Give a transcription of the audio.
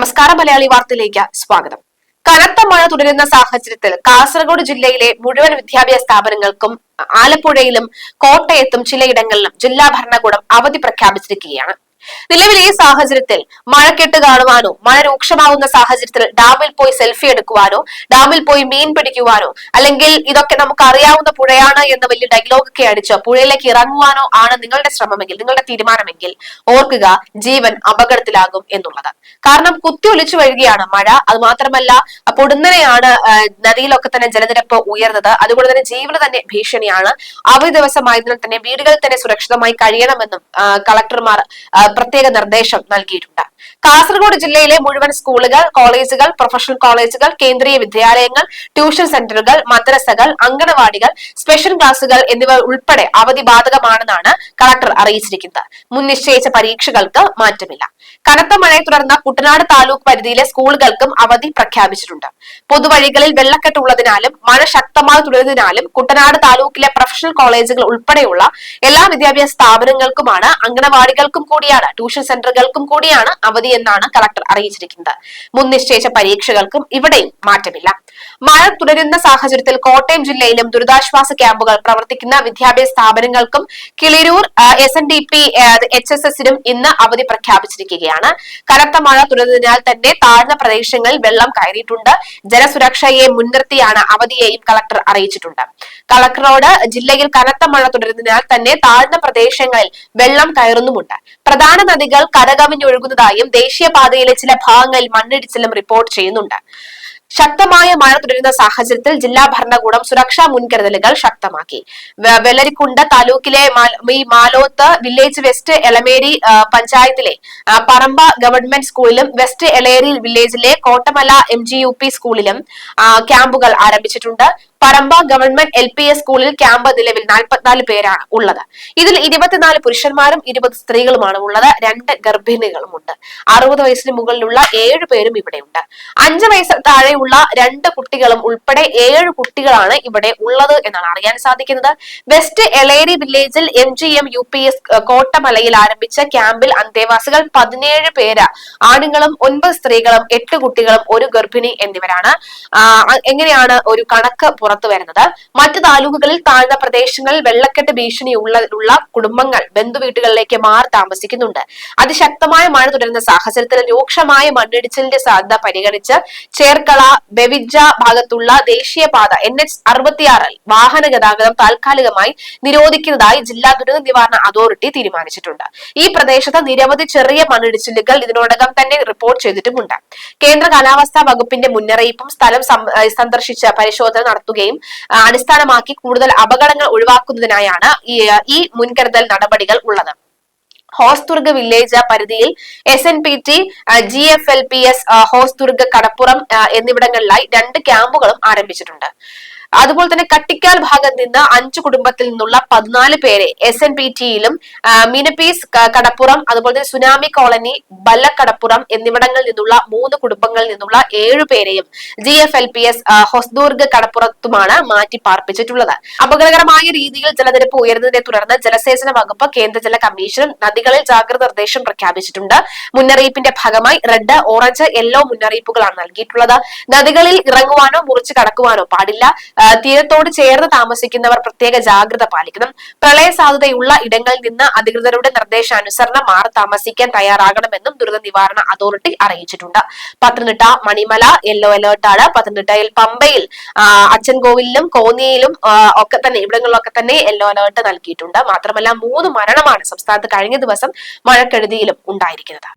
നമസ്കാരം. മലയാളി വാർത്തയിലേക്ക് സ്വാഗതം. കനത്ത മഴ തുടരുന്ന സാഹചര്യത്തിൽ കാസർഗോഡ് ജില്ലയിലെ മുഴുവൻ വിദ്യാഭ്യാസ സ്ഥാപനങ്ങൾക്കും ആലപ്പുഴയിലും കോട്ടയത്തും ചിലയിടങ്ങളിലും ജില്ലാ ഭരണകൂടം അവധി പ്രഖ്യാപിച്ചിരിക്കുകയാണ്. നിലവിലെ ഈ സാഹചര്യത്തിൽ മഴക്കെട്ട് കാണുവാനോ മഴ രൂക്ഷമാവുന്ന സാഹചര്യത്തിൽ ഡാമിൽ പോയി സെൽഫി എടുക്കുവാനോ ഡാമിൽ പോയി മീൻ പിടിക്കുവാനോ അല്ലെങ്കിൽ ഇതൊക്കെ നമുക്ക് അറിയാവുന്ന പുഴയാണ് എന്ന വലിയ ഡയലോഗൊക്കെ അടിച്ച് പുഴയിലേക്ക് ഇറങ്ങുവാനോ ആണ് നിങ്ങളുടെ ശ്രമമെങ്കിൽ, നിങ്ങളുടെ തീരുമാനമെങ്കിൽ ഓർക്കുക, ജീവൻ അപകടത്തിലാകും എന്നുള്ളത്. കാരണം കുത്തി ഒലിച്ചു വരികയാണ് മഴ. അത് മാത്രമല്ല, പൊടുന്നനെയാണ് നദിയിലൊക്കെ തന്നെ ജലനിരപ്പ് ഉയർന്നത്. അതുകൊണ്ട് തന്നെ ജീവന് തന്നെ ഭീഷണിയാണ്. അവധി ദിവസമായതിനാൽ തന്നെ വീടുകളിൽ തന്നെ സുരക്ഷിതമായി കഴിയണമെന്നും കളക്ടർമാർ പ്രത്യേക നിർദ്ദേശം നൽകിയിട്ടുണ്ട്. കാസർഗോഡ് ജില്ലയിലെ മുഴുവൻ സ്കൂളുകൾ, കോളേജുകൾ, പ്രൊഫഷണൽ കോളേജുകൾ, കേന്ദ്രീയ വിദ്യാലയങ്ങൾ, ട്യൂഷൻ സെന്ററുകൾ, മദ്രസകൾ, അങ്കണവാടികൾ, സ്പെഷ്യൽ ക്ലാസുകൾ എന്നിവ ഉൾപ്പെടെ അവധി ബാധകമാണെന്നാണ് കളക്ടർ അറിയിച്ചിരിക്കുന്നത്. മുൻ നിശ്ചയിച്ച പരീക്ഷകൾക്ക് മാറ്റമില്ല. കനത്ത മഴയെ തുടർന്ന് കുട്ടനാട് താലൂക്ക് പരിധിയിലെ സ്കൂളുകൾക്കും അവധി പ്രഖ്യാപിച്ചിട്ടുണ്ട്. പൊതുവഴികളിൽ വെള്ളക്കെട്ട് ഉള്ളതിനാലും മഴ ശക്തമായി തുടരുന്നതിനാലും കുട്ടനാട് താലൂക്കിലെ പ്രൊഫഷണൽ കോളേജുകൾ ഉൾപ്പെടെയുള്ള എല്ലാ വിദ്യാഭ്യാസ സ്ഥാപനങ്ങൾക്കുമാണ്, അങ്കണവാടികൾക്കും കൂടിയാണ്, ട്യൂഷൻ സെന്ററുകൾക്കും കൂടിയാണ് അവധി എന്നാണ് കളക്ടർ അറിയിച്ചിരിക്കുന്നത്. മുൻ നിശ്ചയിച്ച പരീക്ഷകൾക്കും ഇവിടെയും മാറ്റമില്ല. മഴ തുടരുന്ന സാഹചര്യത്തിൽ കോട്ടയം ജില്ലയിലും ദുരിതാശ്വാസ ക്യാമ്പുകൾ പ്രവർത്തിക്കുന്ന വിദ്യാഭ്യാസ സ്ഥാപനങ്ങൾക്കും കിളിരൂർ SNDP HSSനും ഇന്ന് അവധി പ്രഖ്യാപിച്ചിരിക്കുകയാണ്. കനത്ത മഴ തുടരുന്നതിനാൽ തന്നെ താഴ്ന്ന പ്രദേശങ്ങളിൽ വെള്ളം കയറിയിട്ടുണ്ട്. ജലസുരക്ഷയെ മുൻനിർത്തിയാണ് അവധിയെയും കളക്ടർ അറിയിച്ചിട്ടുണ്ട്. കളക്ടറോട് ജില്ലയിൽ കനത്ത മഴ തുടരുന്നതിനാൽ തന്നെ താഴ്ന്ന പ്രദേശങ്ങളിൽ വെള്ളം കയറുന്നുമുണ്ട്. പ്രധാന നദികൾ കരകവിഞ്ഞൊഴുകുന്നതായും ദേശീയപാതയിലെ ചില ഭാഗങ്ങളിൽ മണ്ണിടിച്ചിലും റിപ്പോർട്ട് ചെയ്യുന്നുണ്ട്. ശക്തമായ മഴ തുടരുന്ന സാഹചര്യത്തിൽ ജില്ലാ ഭരണകൂടം സുരക്ഷാ മുൻകരുതലുകൾ ശക്തമാക്കി. വെള്ളരിക്കുണ്ട് താലൂക്കിലെ മാലോത്ത് വില്ലേജ് വെസ്റ്റ് എളമേരി പഞ്ചായത്തിലെ പറമ്പ ഗവൺമെന്റ് സ്കൂളിലും വെസ്റ്റ് എളേരി വില്ലേജിലെ കോട്ടമല MGUP സ്കൂളിലും ക്യാമ്പുകൾ ആരംഭിച്ചിട്ടുണ്ട്. പറമ്പ ഗവൺമെന്റ് LPS സ്കൂളിൽ ക്യാമ്പ് നിലവിൽ 44 പേരാണ് ഉള്ളത്. ഇതിൽ 24 പുരുഷന്മാരും 20 സ്ത്രീകളുമാണ് ഉള്ളത്. 2 ഗർഭിണികളുമുണ്ട്. 60 വയസ്സിന് മുകളിലുള്ള 7 പേരും ഇവിടെയുണ്ട്. 5 വയസ്സ് താഴെയുള്ള 2 കുട്ടികളും ഉൾപ്പെടെ 7 കുട്ടികളാണ് ഇവിടെ ഉള്ളത് എന്നാണ് അറിയാൻ സാധിക്കുന്നത്. വെസ്റ്റ് എളേരി വില്ലേജിൽ MGM-UPS കോട്ടമലയിൽ ആരംഭിച്ച ക്യാമ്പിൽ അന്തേവാസികൾ 17 പേര്, ആണുങ്ങളും 9 സ്ത്രീകളും 8 കുട്ടികളും 1 ഗർഭിണി എന്നിവരാണ്. എങ്ങനെയാണ് ഒരു കണക്ക് പുറത്തു വരുന്നത്? മറ്റു താലൂക്കുകളിൽ താഴ്ന്ന പ്രദേശങ്ങളിൽ വെള്ളക്കെട്ട് ഭീഷണിയുള്ള കുടുംബങ്ങൾ ബന്ധുവീട്ടുകളിലേക്ക് മാറി താമസിക്കുന്നുണ്ട്. അതിശക്തമായ മഴ തുടരുന്ന സാഹചര്യത്തിൽ രൂക്ഷമായ മണ്ണിടിച്ചിലിന്റെ സാധ്യത പരിഗണിച്ച് ചേർക്കള ബെവിജ ഭാഗത്തുള്ള ദേശീയപാത NH66 വാഹന ഗതാഗതം താൽക്കാലികമായി നിരോധിക്കുന്നതായി ജില്ലാ ദുരന്ത നിവാരണ അതോറിറ്റി തീരുമാനിച്ചിട്ടുണ്ട്. ഈ പ്രദേശത്ത് നിരവധി ചെറിയ മണ്ണിടിച്ചിലുകൾ ഇതിനോടകം തന്നെ റിപ്പോർട്ട് ചെയ്തിട്ടുമുണ്ട്. കേന്ദ്ര കാലാവസ്ഥാ വകുപ്പിന്റെ മുന്നറിയിപ്പും സ്ഥലം സന്ദർശിച്ച് പരിശോധന നടത്തുകയും അടിസ്ഥാനമാക്കി കൂടുതൽ അപകടങ്ങൾ ഒഴിവാക്കുന്നതിനായാണ് ഈ മുൻകരുതൽ നടപടികൾ ഉള്ളത്. ഹോസ്ദുർഗ് വില്ലേജ് പരിധിയിൽ SNPT GFLPS ഹോസ്ദുർഗ് കടപ്പുറം എന്നിവിടങ്ങളിലായി 2 ക്യാമ്പുകളും ആരംഭിച്ചിട്ടുണ്ട്. അതുപോലെ തന്നെ കട്ടിക്കാൽ ഭാഗത്ത് നിന്ന് 5 കുടുംബത്തിൽ നിന്നുള്ള 14 പേരെ SNPTയിലും മിനപ്പീസ് കടപ്പുറം, അതുപോലെ തന്നെ സുനാമി കോളനി ബല്ലക്കടപ്പുറം എന്നിവിടങ്ങളിൽ നിന്നുള്ള 3 കുടുംബങ്ങളിൽ നിന്നുള്ള 7 പേരെയും GFLPS ഹൊസ്ദുർഗ് കടപ്പുറത്തുമാണ് മാറ്റി പാർപ്പിച്ചിട്ടുള്ളത്. അപകടകരമായ രീതിയിൽ ജലനിരപ്പ് ഉയർന്നതിനെ തുടർന്ന് ജലസേചന വകുപ്പ്, കേന്ദ്ര ജല കമ്മീഷനും നദികളിൽ ജാഗ്രത നിർദ്ദേശം പ്രഖ്യാപിച്ചിട്ടുണ്ട്. മുന്നറിയിപ്പിന്റെ ഭാഗമായി റെഡ്, ഓറഞ്ച്, യെല്ലോ മുന്നറിയിപ്പുകളാണ് നൽകിയിട്ടുള്ളത്. നദികളിൽ ഇറങ്ങുവാനോ മുറിച്ച് കടക്കുവാനോ പാടില്ല. തീരത്തോട് ചേർന്ന് താമസിക്കുന്നവർ പ്രത്യേക ജാഗ്രത പാലിക്കണം. പ്രളയ സാധ്യതയുള്ള ഇടങ്ങളിൽ നിന്ന് അധികൃതരുടെ നിർദ്ദേശാനുസരണം മാറി താമസിക്കാൻ തയ്യാറാകണമെന്നും ദുരന്ത നിവാരണ അതോറിറ്റി അറിയിച്ചിട്ടുണ്ട്. പത്തനംതിട്ട, മണിമല യെല്ലോ അലേർട്ടാണ്. പത്തനംതിട്ടയിൽ പമ്പയിൽ, അച്ചൻകോവിലും കോന്നിയിലും ഒക്കെ തന്നെ ഇവിടങ്ങളിലൊക്കെ തന്നെ യെല്ലോ അലേർട്ട് നൽകിയിട്ടുണ്ട്. മാത്രമല്ല 3 മരണമാണ് സംസ്ഥാനത്ത് കഴിഞ്ഞ ദിവസം മഴക്കെടുതിയിലും ഉണ്ടായിരിക്കുന്നത്.